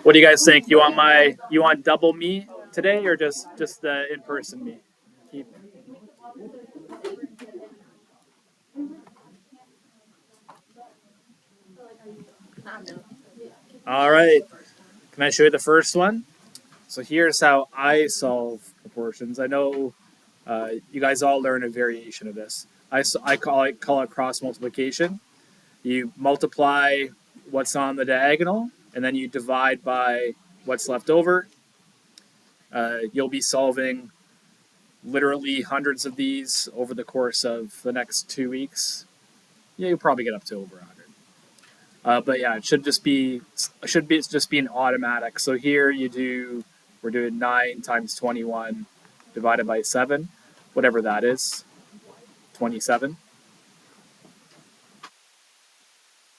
What do you guys think? You want double me today or just the in person me? Keep. All right. Can I show you the first one? So here's how I solve proportions. I know you guys all learn a variation of this. I call it cross multiplication. You multiply what's on the diagonal, and then you divide by what's left over. You'll be solving literally hundreds of these over the course of the next 2 weeks. Yeah, you'll probably get up to over 100. But yeah, it should be it's just be an automatic. So here we're doing 9 times 21 divided by 7, whatever that is, 27.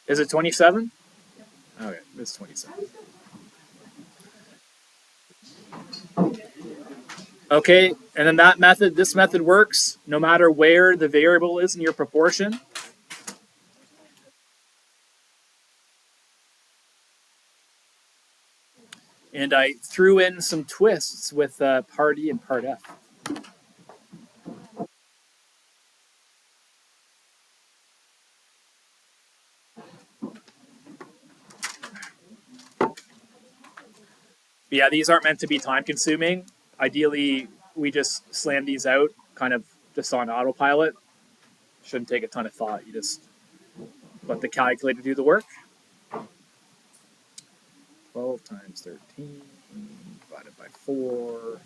Is it 27? Okay, it's 27. Okay, and then this method works no matter where the variable is in your proportion. And I threw in some twists with part E and part F. But yeah, these aren't meant to be time consuming. Ideally, we just slam these out kind of just on autopilot. Shouldn't take a ton of thought. You just let the calculator do the work. 12 times 13 divided by 4,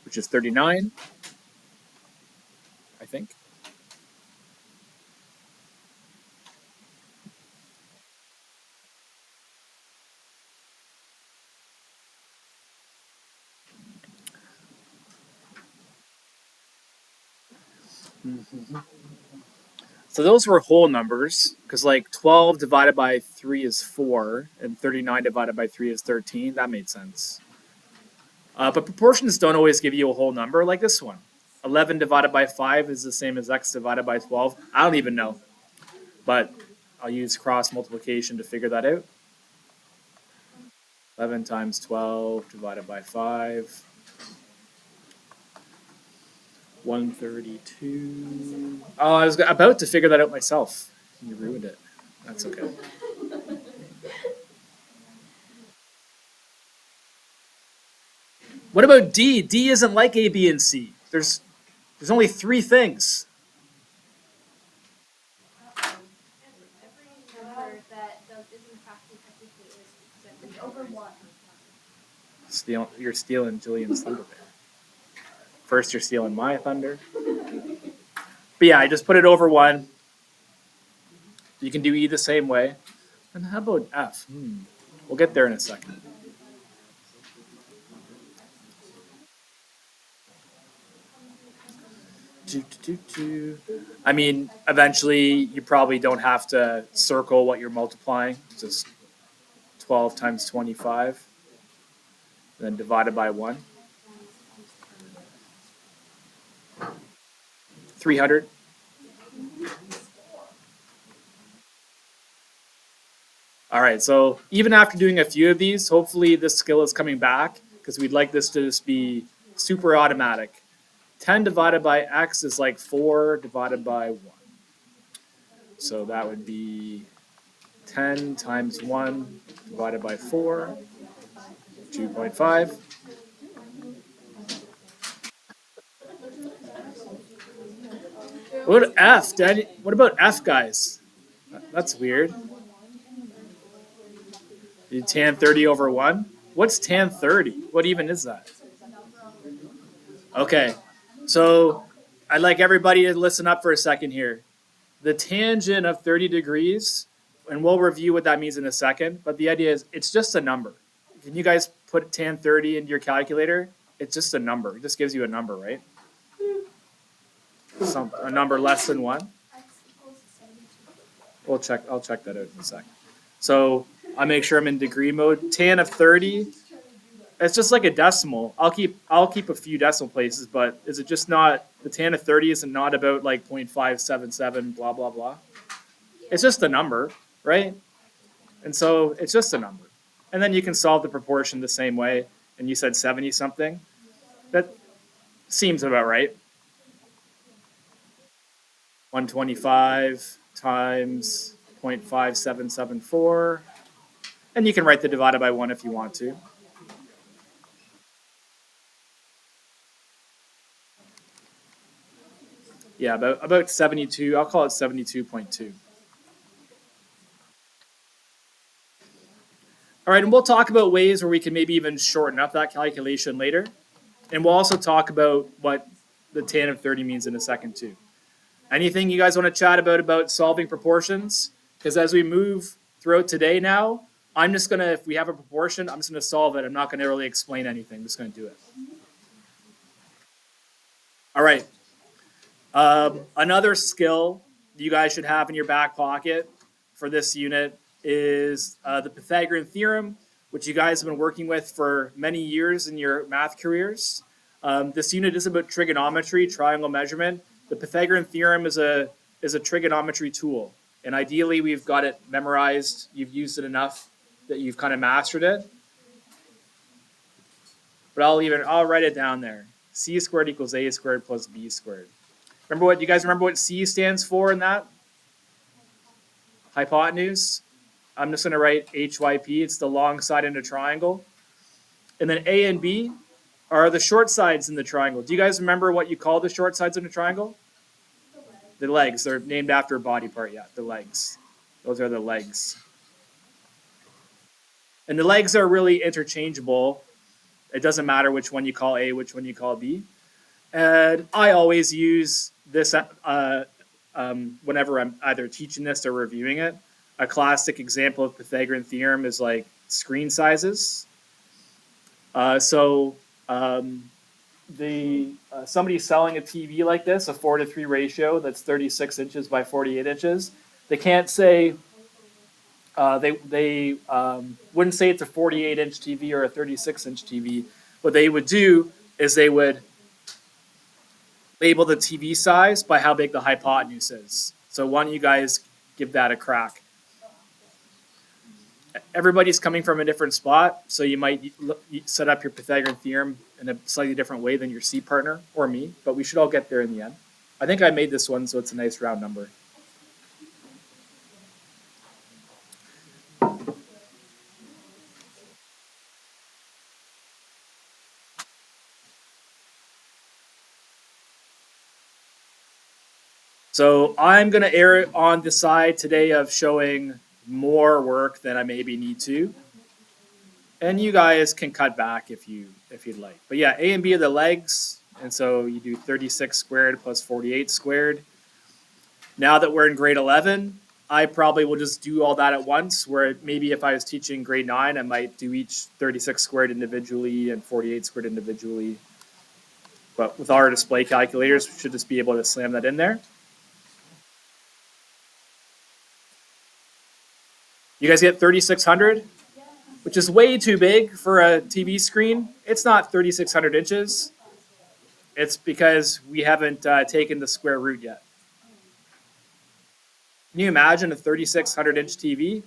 which is 39, I think. Mm-hmm. So those were whole numbers, because like 12 divided by 3 is 4, and 39 divided by 3 is 13. That made sense. But proportions don't always give you a whole number like this one. 11 divided by 5 is the same as x divided by 12. I don't even know. But I'll use cross multiplication to figure that out. 11 times 12 divided by 5. 132. Oh, I was about to figure that out myself. You ruined it. That's okay. What about D? D isn't like A, B, and C. There's only 3 things. You're stealing Julian's thunder there. First, you're stealing my thunder. But yeah, I just put it over 1. You can do E the same way. And how about F? We'll get there in a second. I mean, eventually you probably don't have to circle what you're multiplying. Just 12 times 25, then divided by 1. 300. All right, so even after doing a few of these, hopefully this skill is coming back because we'd like this to just be super automatic. 10 divided by x is like 4 divided by 1. So that would be 10 times 1 divided by 4, 2.5. What about F? What about F, guys? That's weird. You tan 30 over 1? What's tan 30? What even is that? Okay, so I'd like everybody to listen up for a second here. The tangent of 30 degrees, and we'll review what that means in a second, but the idea is it's just a number. Can you guys put tan 30 into your calculator? It's just a number. It just gives you a number, right? A number less than 1. I'll check that out in a second. So I'll make sure I'm in degree mode. Tan of 30. It's just like a decimal. I'll keep a few decimal places, but is it just not the tan of 30 isn't not about like 0.577 blah blah blah? It's just a number, right? And so it's just a number. And then you can solve the proportion the same way. And you said 70 something. That seems about right. 125 times 0.5774. And you can write the divided by 1 if you want to. Yeah, about 72. I'll call it 72.2. All right, and we'll talk about ways where we can maybe even shorten up that calculation later. And we'll also talk about what the tan of 30 means in a second too. Anything you guys want to chat about solving proportions? Because as we move throughout today now, I'm just going to, if we have a proportion, I'm just going to solve it. I'm not going to really explain anything. I'm just going to do it. All right. Another skill you guys should have in your back pocket for this unit is the Pythagorean theorem, which you guys have been working with for many years in your math careers. This unit is about trigonometry, triangle measurement. The Pythagorean theorem is a trigonometry tool, and ideally we've got it memorized. You've used it enough that you've kind of mastered it. But I'll write it down there. C squared equals A squared plus B squared. You guys remember what C stands for in that? Hypotenuse. I'm just going to write HYP. It's the long side in a triangle. And then A and B are the short sides in the triangle. Do you guys remember what you call the short sides in a triangle? The legs. They're named after a body part, yeah, the legs. Those are the legs. And the legs are really interchangeable. It doesn't matter which one you call A, which one you call B. And I always use this whenever I'm either teaching this or reviewing it. A classic example of Pythagorean theorem is like screen sizes. Somebody selling a TV like this, a 4:3 ratio that's 36 inches by 48 inches. They can't say they wouldn't say it's a 48-inch TV or a 36-inch TV. What they would do is they would label the TV size by how big the hypotenuse is. So why don't you guys give that a crack? Everybody's coming from a different spot, so you might set up your Pythagorean theorem in a slightly different way than your C partner or me, but we should all get there in the end. I think I made this one, so it's a nice round number. So I'm going to err on the side today of showing more work than I maybe need to. And you guys can cut back if you'd like. But yeah, A and B are the legs. And so you do 36 squared plus 48 squared. Now that we're in grade 11, I probably will just do all that at once, where maybe if I was teaching grade 9, I might do each 36 squared individually and 48 squared individually. But with our display calculators, we should just be able to slam that in there. You guys get 3600, which is way too big for a TV screen. It's not 3600 inches. It's because we haven't taken the square root yet. Can you imagine a 3600-inch TV?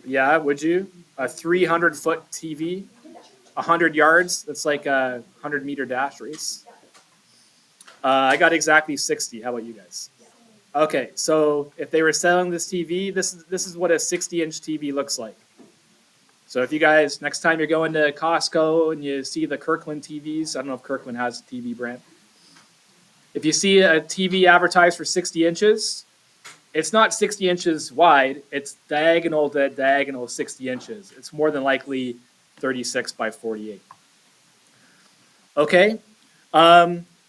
Yeah, would you? A 300-foot TV, 100 yards. That's like a 100-meter dash race. I got exactly 60. How about you guys? Okay, so if they were selling this TV, this is what a 60-inch TV looks like. So if you guys, next time you're going to Costco and you see the Kirkland TVs, I don't know if Kirkland has a TV brand. If you see a TV advertised for 60 inches, it's not 60 inches wide. It's diagonal to diagonal 60 inches. It's more than likely 36 by 48. Okay.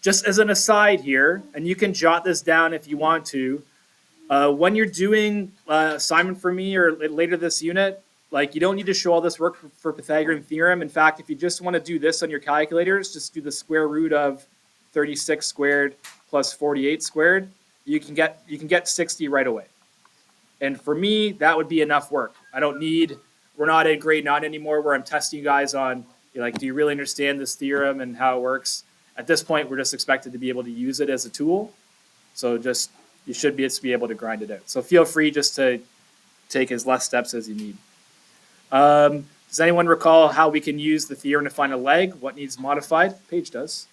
Just as an aside here, and you can jot this down if you want to, when you're doing assignment for me or later this unit, like you don't need to show all this work for Pythagorean theorem. In fact, if you just want to do this on your calculators, just do the square root of 36 squared plus 48 squared. You can get 60 right away. And for me, that would be enough work. We're not in grade 9 anymore where I'm testing you guys on, like, do you really understand this theorem and how it works? At this point, we're just expected to be able to use it as a tool. So just, you should be able to grind it out. So feel free just to take as less steps as you need. Does anyone recall how we can use the theorem to find a leg? What needs modified? Paige does.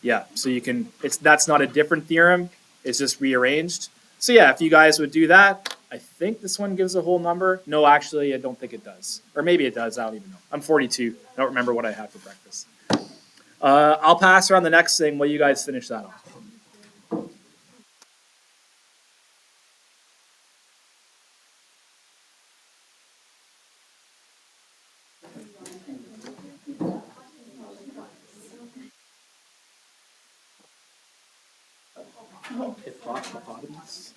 Yeah, so you can, that's not a different theorem, it's just rearranged. So yeah, if you guys would do that, I think this one gives a whole number. No, actually, I don't think it does. Or maybe it does, I don't even know. I'm 42, I don't remember what I had for breakfast. I'll pass around the next thing while you guys finish that off. Hippopotamus.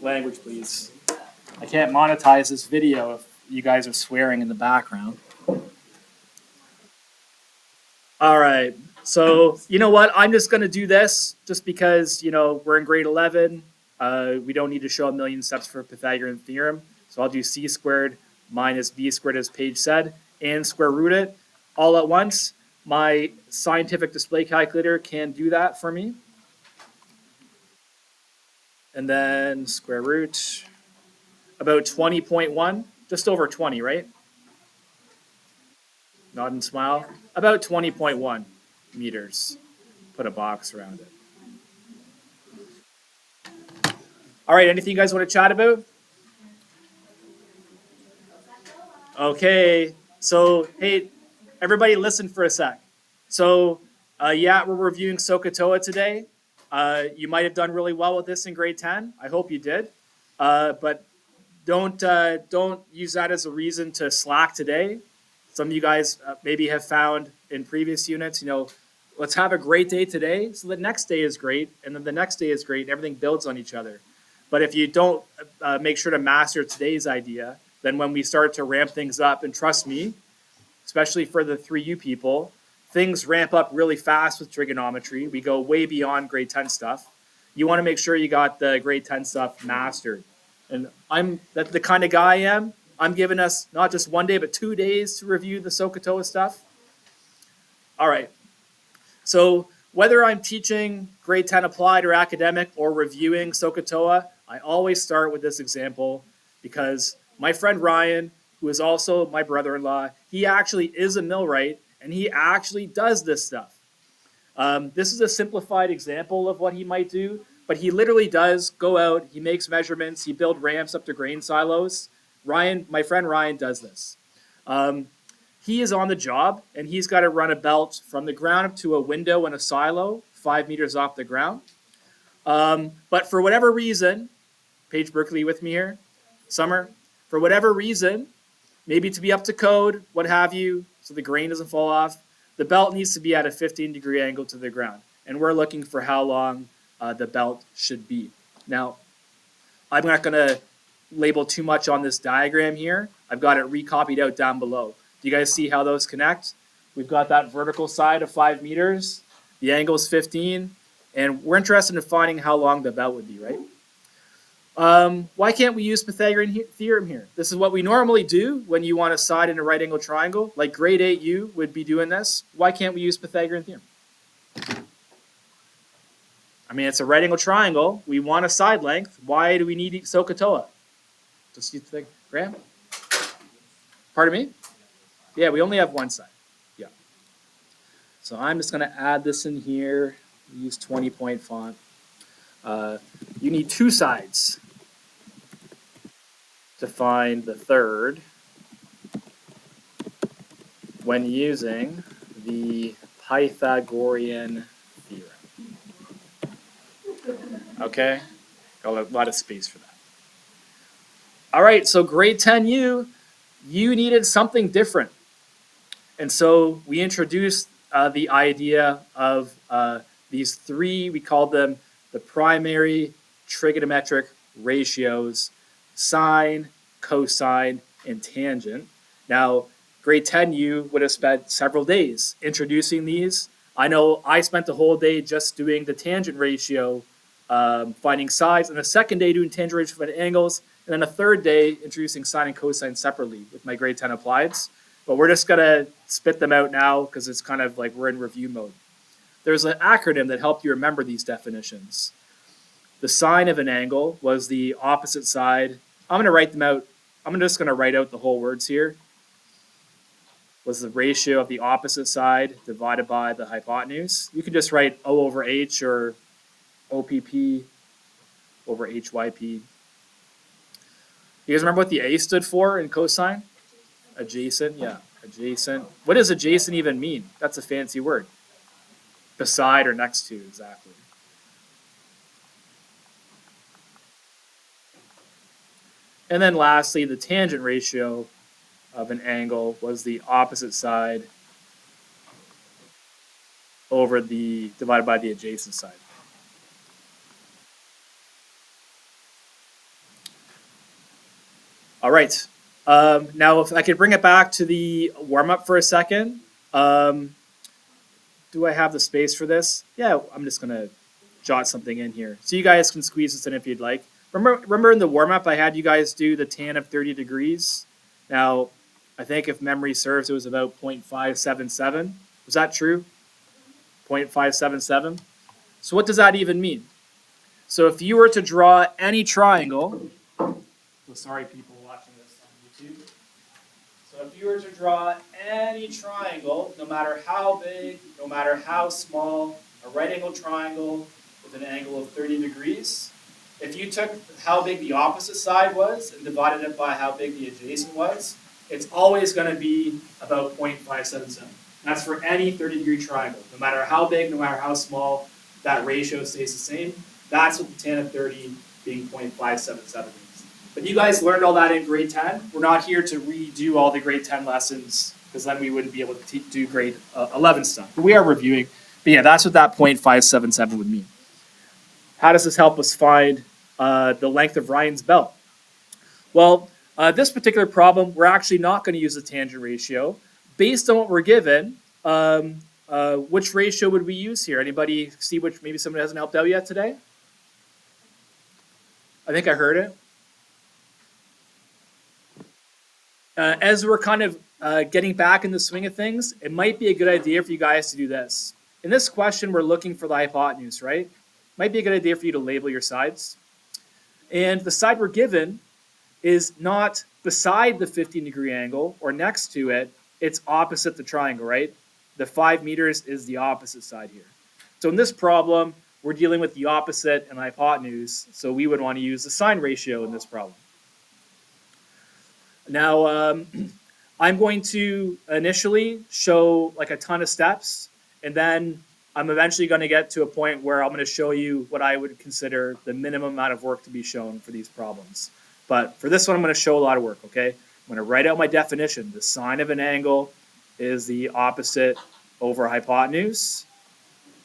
Language, please. I can't monetize this video if you guys are swearing in the background. All right. So, you know what? I'm just going to do this just because, we're in grade 11. We don't need to show a million steps for Pythagorean theorem. So I'll do c squared minus b squared, as Paige said, and square root it all at once. My scientific display calculator can do that for me. And then square root, about 20.1, just over 20, right? Nod and smile. About 20.1 meters. Put a box around it. All right, anything you guys want to chat about? Okay, so hey, everybody listen for a sec. So yeah, we're reviewing SOHCAHTOA today. You might have done really well with this in grade 10. I hope you did. But don't use that as a reason to slack today. Some of you guys maybe have found in previous units, let's have a great day today, so the next day is great, and then the next day is great, and everything builds on each other. But if you don't make sure to master today's idea, then when we start to ramp things up, and trust me, especially for the 3U people, things ramp up really fast with trigonometry. We go way beyond grade 10 stuff. You want to make sure you got the grade 10 stuff mastered. And that's the kind of guy I am. I'm giving us not just 1 day, but 2 days to review the SOHCAHTOA stuff. All right. So whether I'm teaching grade 10 applied or academic or reviewing SOHCAHTOA, I always start with this example because my friend Ryan, who is also my brother-in-law, he actually is a millwright and he actually does this stuff. This is a simplified example of what he might do, but he literally does go out, he makes measurements, he builds ramps up to grain silos. Ryan, my friend Ryan, does this. He is on the job, and he's got to run a belt from the ground up to a window in a silo, 5 meters off the ground. But for whatever reason, Paige Berkeley with me here, Summer, for whatever reason, maybe to be up to code, what have you, so the grain doesn't fall off, the belt needs to be at a 15-degree angle to the ground. And we're looking for how long the belt should be. Now, I'm not going to label too much on this diagram here. I've got it recopied out down below. Do you guys see how those connect? We've got that vertical side of 5 meters. The angle is 15. And we're interested in finding how long the belt would be, right? Why can't we use Pythagorean theorem here? This is what we normally do when you want a side in a right angle triangle. Like grade 8U would be doing this. Why can't we use Pythagorean theorem? I mean, it's a right angle triangle. We want a side length. Why do we need SOHCAHTOA? Just you think, Graham? Pardon me? Yeah, we only have one side. Yeah. So I'm just going to add this in here. Use 20-point font. You need two sides to find the third when using the Pythagorean theorem. Okay? Got a lot of space for that. All right, so grade 10U, you needed something different. And so we introduced the idea of these three, we called them the primary trigonometric ratios: sine, cosine, and tangent. Now, grade 10, you would have spent several days introducing these. I know I spent the whole day just doing the tangent ratio, finding sides, and a second day doing tangent ratio for the angles, and then a third day introducing sine and cosine separately with my grade 10 applieds. But we're just going to spit them out now because it's kind of like we're in review mode. There's an acronym that helped you remember these definitions. The sine of an angle was the opposite side. I'm going to write them out. I'm just going to write out the whole words here. Was the ratio of the opposite side divided by the hypotenuse. You can just write O over H or OPP over HYP. You guys remember what the A stood for in cosine? Adjacent, yeah, adjacent. What does adjacent even mean? That's a fancy word. Beside or next to, exactly. And then lastly, the tangent ratio of an angle was the opposite side over the divided by the adjacent side. All right. Now, if I could bring it back to the warm-up for a second. Do I have the space for this? Yeah, I'm just going to jot something in here. So you guys can squeeze this in if you'd like. Remember in the warm-up I had you guys do the tan of 30 degrees? Now, I think if memory serves, it was about 0.577. Was that true? 0.577? So what does that even mean? So if you were to draw any triangle, sorry people watching this on YouTube. So if you were to draw any triangle, no matter how big, no matter how small, a right angle triangle with an angle of 30 degrees, if you took how big the opposite side was and divided it by how big the adjacent was, it's always going to be about 0.577. That's for any 30-degree triangle. No matter how big, no matter how small, that ratio stays the same. That's what the tan of 30 being 0.577 means. But you guys learned all that in grade 10. We're not here to redo all the grade 10 lessons because then we wouldn't be able to do grade 11 stuff. But we are reviewing. But yeah, that's what that 0.577 would mean. How does this help us find the length of Ryan's belt? Well, this particular problem, we're actually not going to use the tangent ratio. Based on what we're given, which ratio would we use here? Anybody see which? Maybe somebody hasn't helped out yet today? I think I heard it. As we're kind of getting back in the swing of things, it might be a good idea for you guys to do this. In this question, we're looking for the hypotenuse, right? Might be a good idea for you to label your sides. And the side we're given is not beside the 15-degree angle or next to it. It's opposite the triangle, right? The 5 meters is the opposite side here. So in this problem, we're dealing with the opposite and hypotenuse, so we would want to use the sine ratio in this problem. Now, I'm going to initially show like a ton of steps, and then I'm eventually going to get to a point where I'm going to show you what I would consider the minimum amount of work to be shown for these problems. But for this one, I'm going to show a lot of work, okay? I'm going to write out my definition. The sine of an angle is the opposite over hypotenuse.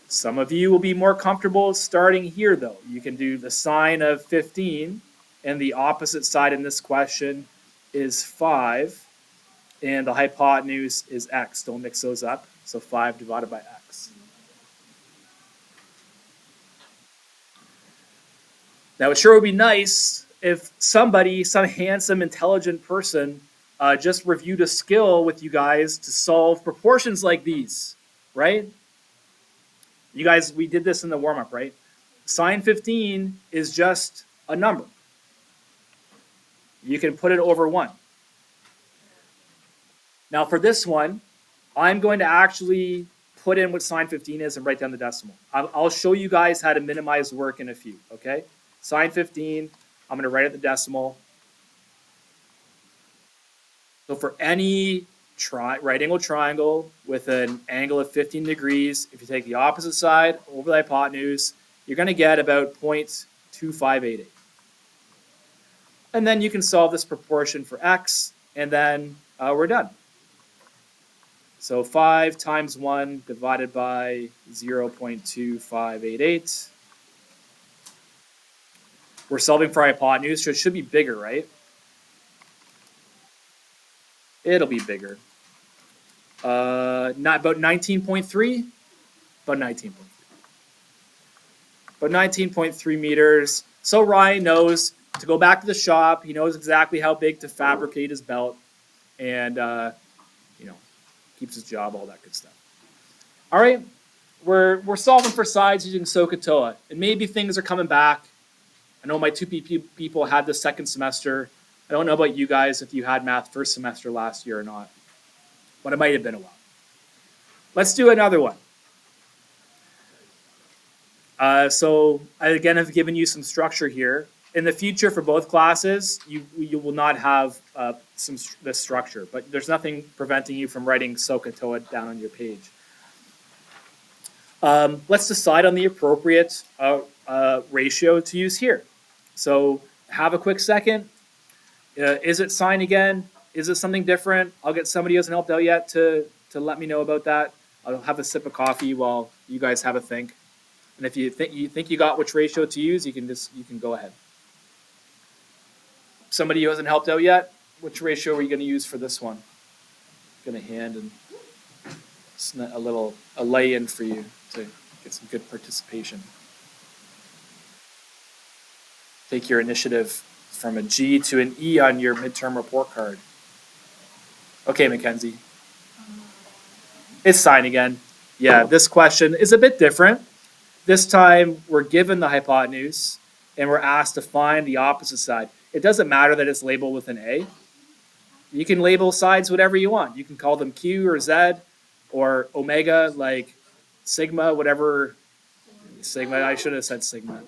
Some of you will be more comfortable starting here, though. You can do the sine of 15, and the opposite side in this question is 5, and the hypotenuse is x. Don't mix those up. So 5 divided by x. Now, it sure would be nice if somebody, some handsome, intelligent person, just reviewed a skill with you guys to solve proportions like these, right? You guys, we did this in the warm-up, right? Sine 15 is just a number. You can put it over 1. Now for this one, I'm going to actually put in what sine 15 is and write down the decimal. I'll show you guys how to minimize work in a few, okay? Sine 15, I'm going to write out the decimal. So for any right angle triangle with an angle of 15 degrees, if you take the opposite side over the hypotenuse, you're going to get about 0.2588. And then you can solve this proportion for x, and then we're done. So 5 times 1 divided by 0.2588. We're solving for hypotenuse, so it should be bigger, right? It'll be bigger. Not about 19.3? About 19.3. About 19.3 meters. So Ryan knows to go back to the shop. He knows exactly how big to fabricate his belt. And, keeps his job, all that good stuff. All right. We're solving for sides using SOHCAHTOA. And maybe things are coming back. I know my two people had the second semester. I don't know about you guys if you had math first semester last year or not. But it might have been a while. Let's do another one. So I again have given you some structure here. In the future, for both classes, you will not have this structure, but there's nothing preventing you from writing SOHCAHTOA down on your page. Let's decide on the appropriate ratio to use here. So have a quick second. Is it sine again? Is it something different? I'll get somebody who hasn't helped out yet to let me know about that. I'll have a sip of coffee while you guys have a think. And if you think you got which ratio to use, you can go ahead. Somebody who hasn't helped out yet, which ratio are you going to use for this one? I'm going to hand and a lay-in for you to get some good participation. Take your initiative from a G to an E on your midterm report card. Okay, Mackenzie. It's sine again. Yeah, this question is a bit different. This time we're given the hypotenuse and we're asked to find the opposite side. It doesn't matter that it's labeled with an A. You can label sides whatever you want. You can call them Q or Z or omega, like sigma, whatever. Sigma, I should have said sigma.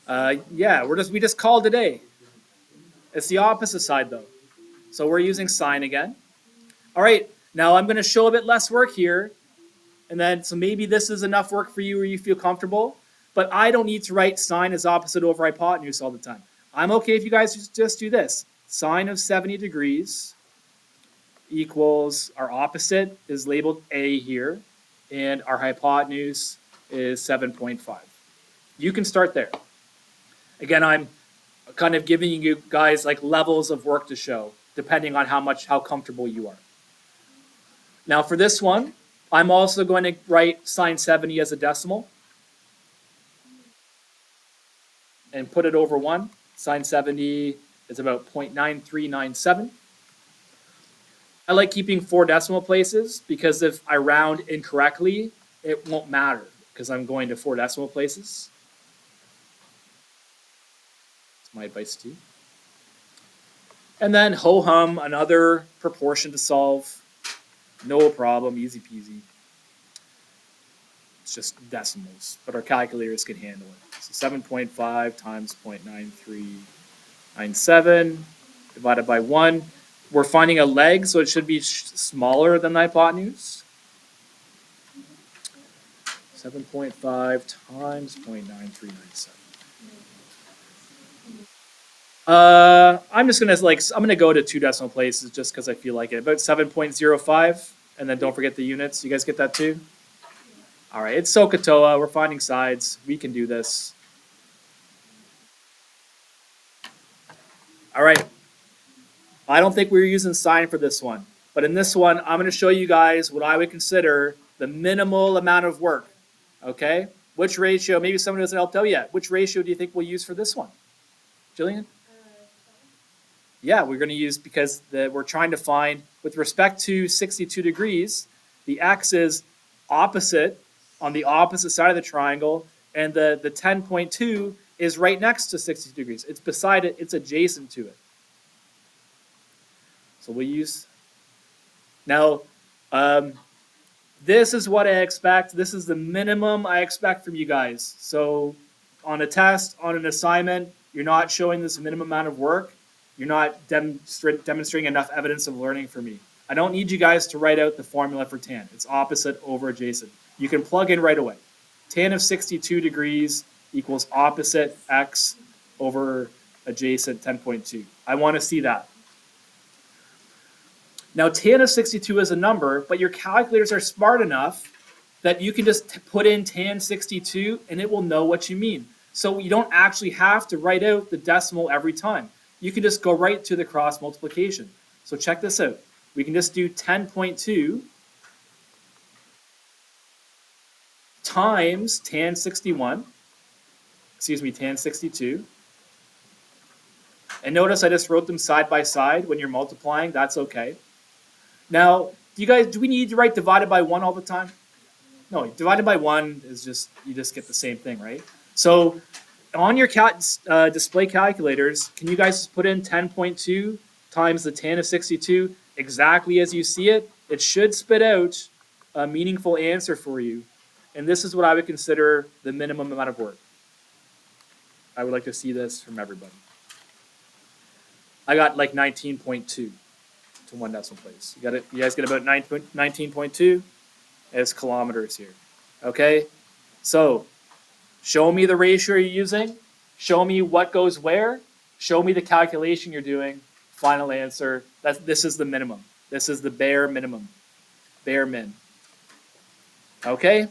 Yeah, we just called it A. It's the opposite side though. So we're using sine again. All right, now I'm going to show a bit less work here. And then, so maybe this is enough work for you where you feel comfortable. But I don't need to write sine as opposite over hypotenuse all the time. I'm okay if you guys just do this. Sine of 70 degrees equals, our opposite is labeled A here. And our hypotenuse is 7.5. You can start there. Again, I'm kind of giving you guys like levels of work to show, depending on how comfortable you are. Now for this one, I'm also going to write sine 70 as a decimal and put it over 1. Sine 70 is about 0.9397. I like keeping 4 decimal places because if I round incorrectly, it won't matter because I'm going to 4 decimal places. That's my advice to you. And then ho-hum, another proportion to solve. No problem, easy peasy. It's just decimals, but our calculators can handle it. So 7.5 times 0.9397 divided by 1. We're finding a leg, so it should be smaller than the hypotenuse. 7.5 times 0.9397. I'm just gonna I'm gonna go to 2 decimal places just because I feel like it. About 7.05, and then don't forget the units. You guys get that too? All right, it's SOHCAHTOA. We're finding sides. We can do this. All right. I don't think we're using sine for this one, but in this one, I'm gonna show you guys what I would consider the minimal amount of work. Okay? Which ratio? Maybe someone doesn't help out yet. Which ratio do you think we'll use for this one, Jillian? Yeah, we're going to use because we're trying to find, with respect to 62 degrees, the x is opposite on the opposite side of the triangle, and the 10.2 is right next to 62 degrees. It's beside it. It's adjacent to it. So we'll use. Now, this is what I expect. This is the minimum I expect from you guys. So on a test, on an assignment, you're not showing this minimum amount of work. You're not demonstrating enough evidence of learning for me. I don't need you guys to write out the formula for tan. It's opposite over adjacent. You can plug in right away. Tan of 62 degrees equals opposite x over adjacent 10.2. I want to see that. Now, tan of 62 is a number, but your calculators are smart enough that you can just put in tan 62 and it will know what you mean. So you don't actually have to write out the decimal every time. You can just go right to the cross multiplication. So check this out. We can just do 10.2 times tan 61, tan 62. And notice I just wrote them side by side. When you're multiplying, that's okay. Now, do we need to write divided by 1 all the time? No, divided by 1 is just, you just get the same thing, right? So on your display calculators, can you guys put in 10.2 times the tan of 62 exactly as you see it? It should spit out a meaningful answer for you. And this is what I would consider the minimum amount of work. I would like to see this from everybody. I got like 19.2 to 1 decimal place. You guys get about 19.2? It's kilometers here. Okay? So, show me the ratio you're using. Show me what goes where. Show me the calculation you're doing. Final answer. This is the minimum. This is the bare minimum. Bare min. Okay?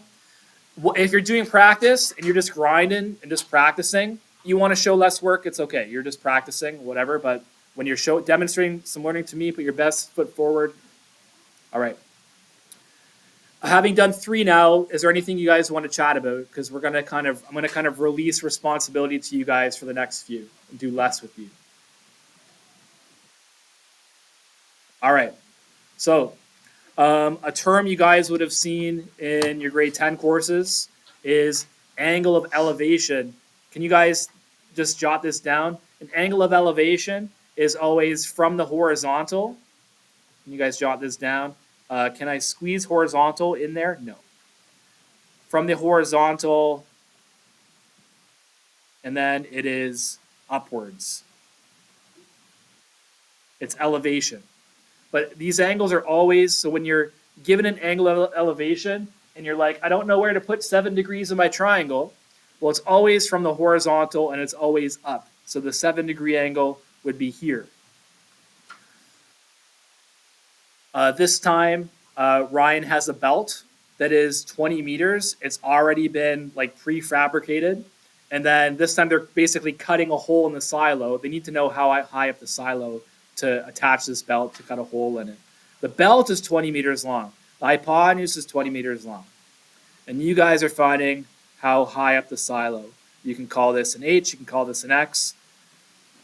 If you're doing practice and you're just grinding and just practicing, you want to show less work, it's okay. You're just practicing, whatever. But when you're demonstrating some learning to me, put your best foot forward. All right. Having done 3 now, is there anything you guys want to chat about? Because I'm going to kind of release responsibility to you guys for the next few and do less with you. All right. So a term you guys would have seen in your grade 10 courses is angle of elevation. Can you guys just jot this down? An angle of elevation is always from the horizontal. Can you guys jot this down? Can I squeeze horizontal in there? No. From the horizontal, and then it is upwards. It's elevation. But these angles are always, so when you're given an angle of elevation, and you're like, I don't know where to put 7 degrees in my triangle, well, it's always from the horizontal, and it's always up. So the 7-degree angle would be here. This time, Ryan has a belt that is 20 meters. It's already been like prefabricated. And then this time they're basically cutting a hole in the silo. They need to know how high up the silo to attach this belt to cut a hole in it. The belt is 20 meters long. The hypotenuse is 20 meters long. And you guys are finding how high up the silo. You can call this an H, you can call this an X,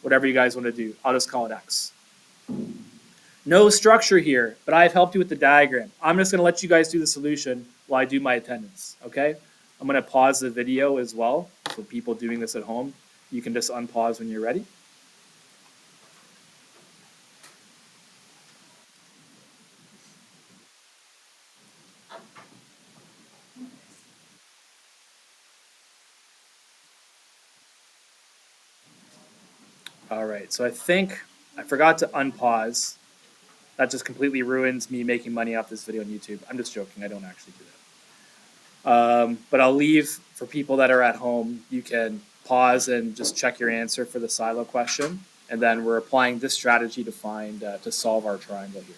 whatever you guys want to do. I'll just call it X. No structure here, but I've helped you with the diagram. I'm just going to let you guys do the solution while I do my attendance, okay? I'm going to pause the video as well, so people doing this at home, you can just unpause when you're ready. All right, so I think I forgot to unpause. That just completely ruins me making money off this video on YouTube. I'm just joking. I don't actually do that. But I'll leave for people that are at home. You can pause and just check your answer for the silo question. And then we're applying this strategy to solve our triangle here.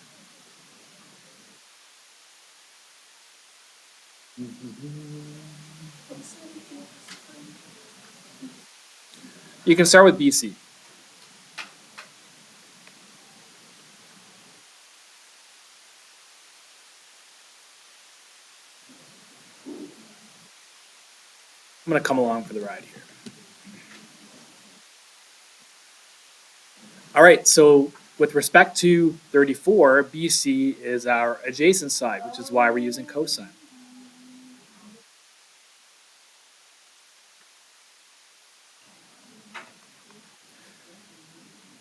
You can start with BC. I'm going to come along for the ride here. All right, so with respect to 34, BC is our adjacent side, which is why we're using cosine.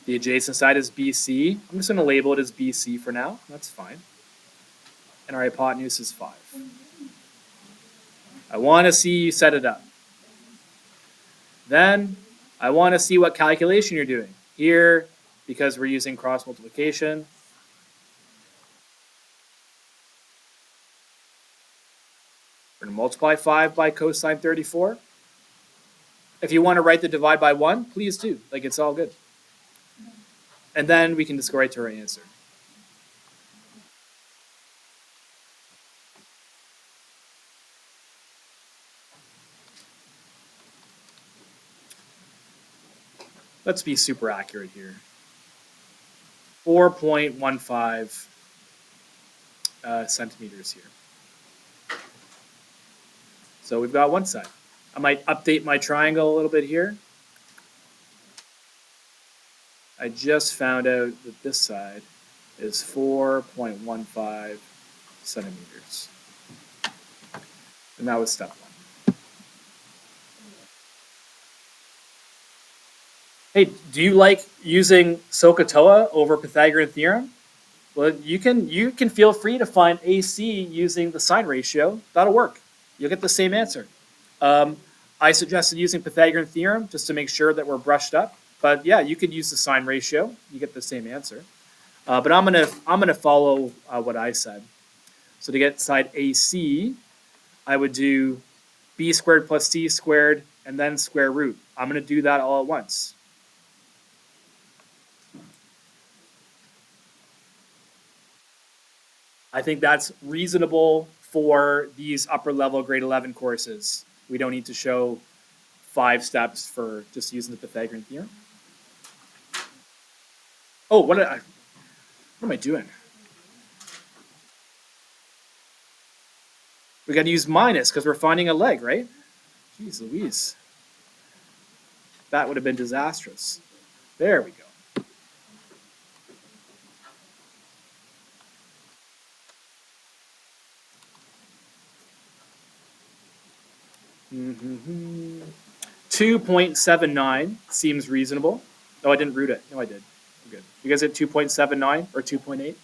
The adjacent side is BC. I'm just going to label it as BC for now. That's fine. And our hypotenuse is 5. I want to see you set it up. Then I want to see what calculation you're doing. Here, because we're using cross multiplication, we're going to multiply 5 by cosine 34. If you want to write the divide by 1, please do. Like, it's all good. And then we can just go right to our answer. Let's be super accurate here. 4.15 centimeters here. So we've got one side. I might update my triangle a little bit here. I just found out that this side is 4.15 centimeters. And that was step one. Hey, do you like using SOHCAHTOA over Pythagorean theorem? Well, you can feel free to find AC using the sine ratio. That'll work. You'll get the same answer. I suggested using Pythagorean theorem just to make sure that we're brushed up. But yeah, you could use the sine ratio. You get the same answer. But I'm gonna follow what I said. So to get side AC, I would do b squared plus c squared and then square root. I'm gonna do that all at once. I think that's reasonable for these upper level grade 11 courses. We don't need to show 5 steps for just using the Pythagorean theorem. Oh, what am I doing? We got to use minus because we're finding a leg, right? Jeez Louise. That would have been disastrous. There we go. Mm-hmm. 2.79 seems reasonable. Oh, I didn't root it. No, I did. I'm good. You guys at 2.79 or 2.8?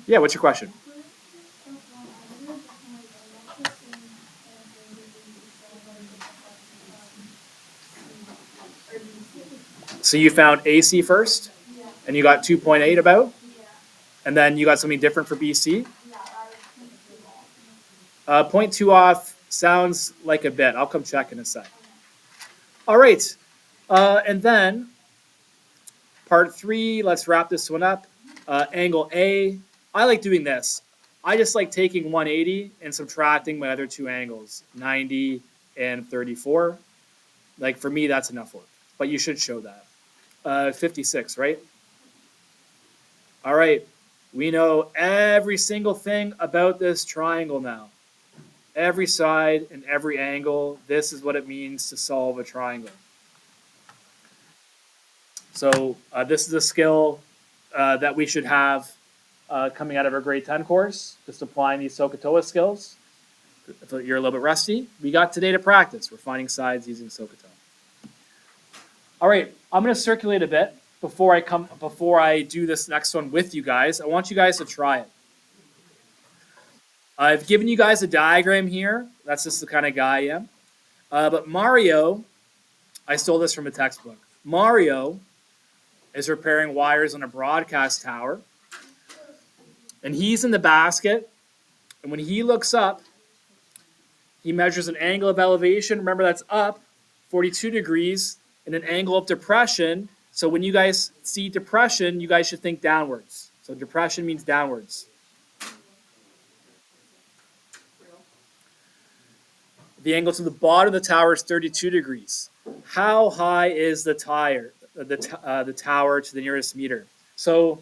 Yeah, what's your question? So you found AC first, and you got 2.8 about, and then you got something different for BC? 0.2 off sounds like a bit. I'll come check in a sec. All right, and then part 3, let's wrap this one up. Angle A, I like doing this. I just like taking 180 and subtracting my other 2 angles, 90 and 34. Like for me, that's enough work, but you should show that. 56, right? All right, we know every single thing about this triangle now. Every side and every angle, this is what it means to solve a triangle. So this is a skill that we should have coming out of our grade 10 course, just applying these SOHCAHTOA skills. If you're a little bit rusty, we got today to practice. We're finding sides using SOHCAHTOA. All right, I'm going to circulate a bit before I do this next one with you guys. I want you guys to try it. I've given you guys a diagram here. That's just the kind of guy I am. But Mario, I stole this from a textbook. Mario is repairing wires on a broadcast tower. And he's in the basket. And when he looks up, he measures an angle of elevation. Remember, that's up 42 degrees and an angle of depression. So when you guys see depression, you guys should think downwards. So depression means downwards. The angle to the bottom of the tower is 32 degrees. How high is the tower to the nearest meter? So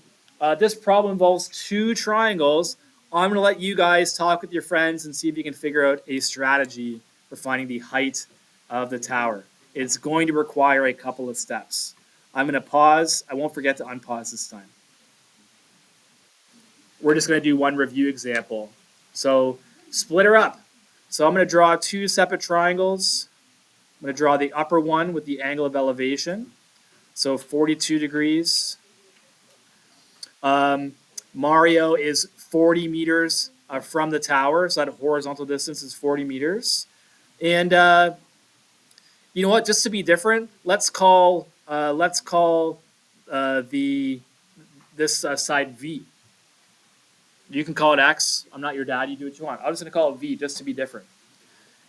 this problem involves 2 triangles. I'm going to let you guys talk with your friends and see if you can figure out a strategy for finding the height of the tower. It's going to require a couple of steps. I'm going to pause. I won't forget to unpause this time. We're just going to do one review example. So split her up. So I'm going to draw 2 separate triangles. I'm going to draw the upper one with the angle of elevation. So 42 degrees. Mario is 40 meters from the tower. So that horizontal distance is 40 meters. And you know what? Just to be different, let's call this side V. You can call it X. I'm not your dad. You do what you want. I'm just going to call it V just to be different.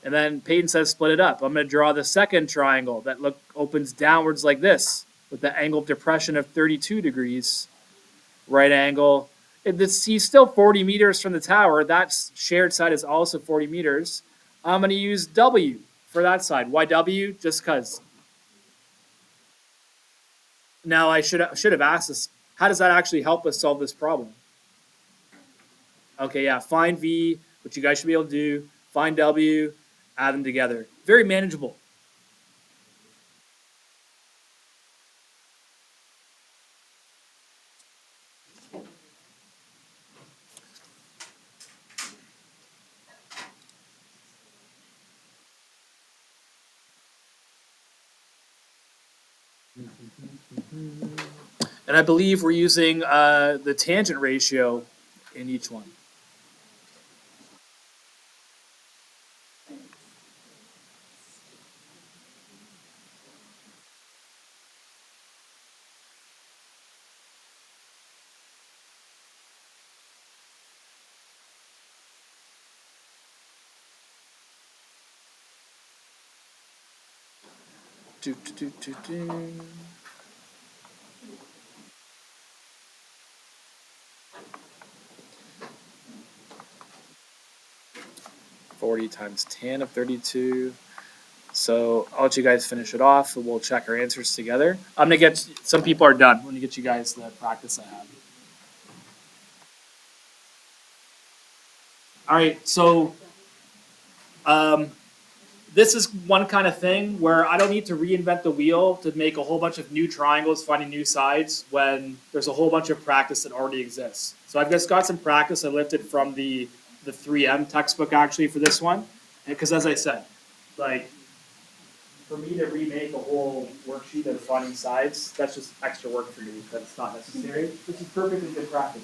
And then Peyton says split it up. I'm going to draw the second triangle that opens downwards like this with the angle of depression of 32 degrees. Right angle. He's still 40 meters from the tower. That shared side is also 40 meters. I'm going to use W for that side. Why W? Just because. Now I should have asked this. How does that actually help us solve this problem? Okay, yeah, find V, which you guys should be able to do. Find W, add them together. Very manageable. And I believe we're using the tangent ratio in each one. Do, do, do, do, do. 40 times tan of 32. So I'll let you guys finish it off, and we'll check our answers together. I'm gonna get some people are done. I'm gonna get you guys the practice I have. All right, so um, this is one kind of thing where I don't need to reinvent the wheel to make a whole bunch of new triangles, finding new sides when there's a whole bunch of practice that already exists. So I've just got some practice I lifted from the 3M textbook actually for this one, because as I said, like for me to remake a whole worksheet of finding sides, that's just extra work for me. That's not necessary. This is perfectly good practice.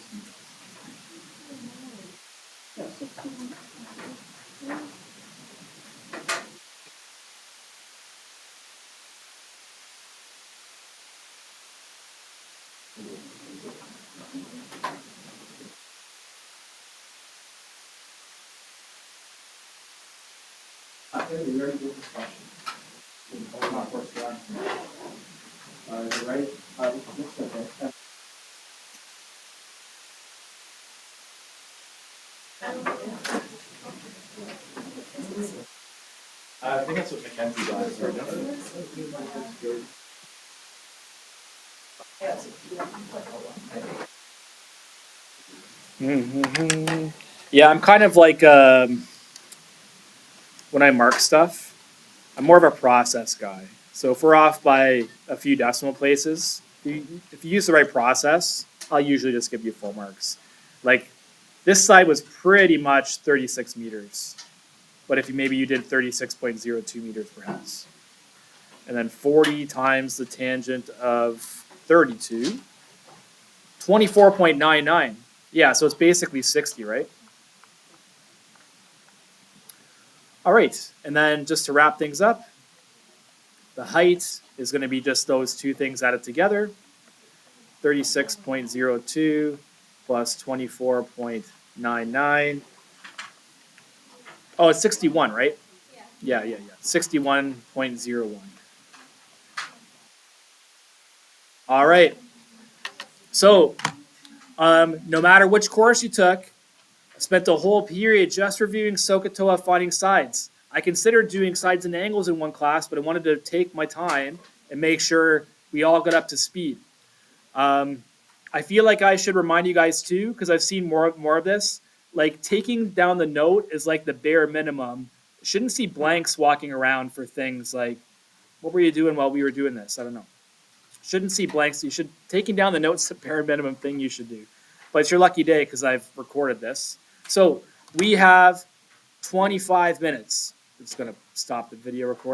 Okay, we already did this question. Oh, not course correct. Is it right? Looks okay. I think that's what Mackenzie got. Sorry, yeah, I'm kind of like when I mark stuff, I'm more of a process guy. So if we're off by a few decimal places, if you use the right process, I'll usually just give you full marks. Like this side was pretty much 36 meters, but if maybe you did 36.02 meters perhaps, and then 40 times the tangent of 32, 24.99. Yeah, so it's basically 60, right? All right, and then just to wrap things up, the height is going to be just those two things added together, 36.02 plus 24.99. Oh, it's 61, right? Yeah. 61.01. All right. So, no matter which course you took, I spent the whole period just reviewing SOHCAHTOA finding sides. I considered doing sides and angles in one class, but I wanted to take my time and make sure we all got up to speed. I feel like I should remind you guys too, because I've seen more of this. Like taking down the note is like the bare minimum. Shouldn't see blanks walking around for things like, what were you doing while we were doing this? I don't know. Shouldn't see blanks. You should taking down the notes the bare minimum thing you should do. But it's your lucky day because I've recorded this. So we have 25 minutes. It's gonna stop the video recording.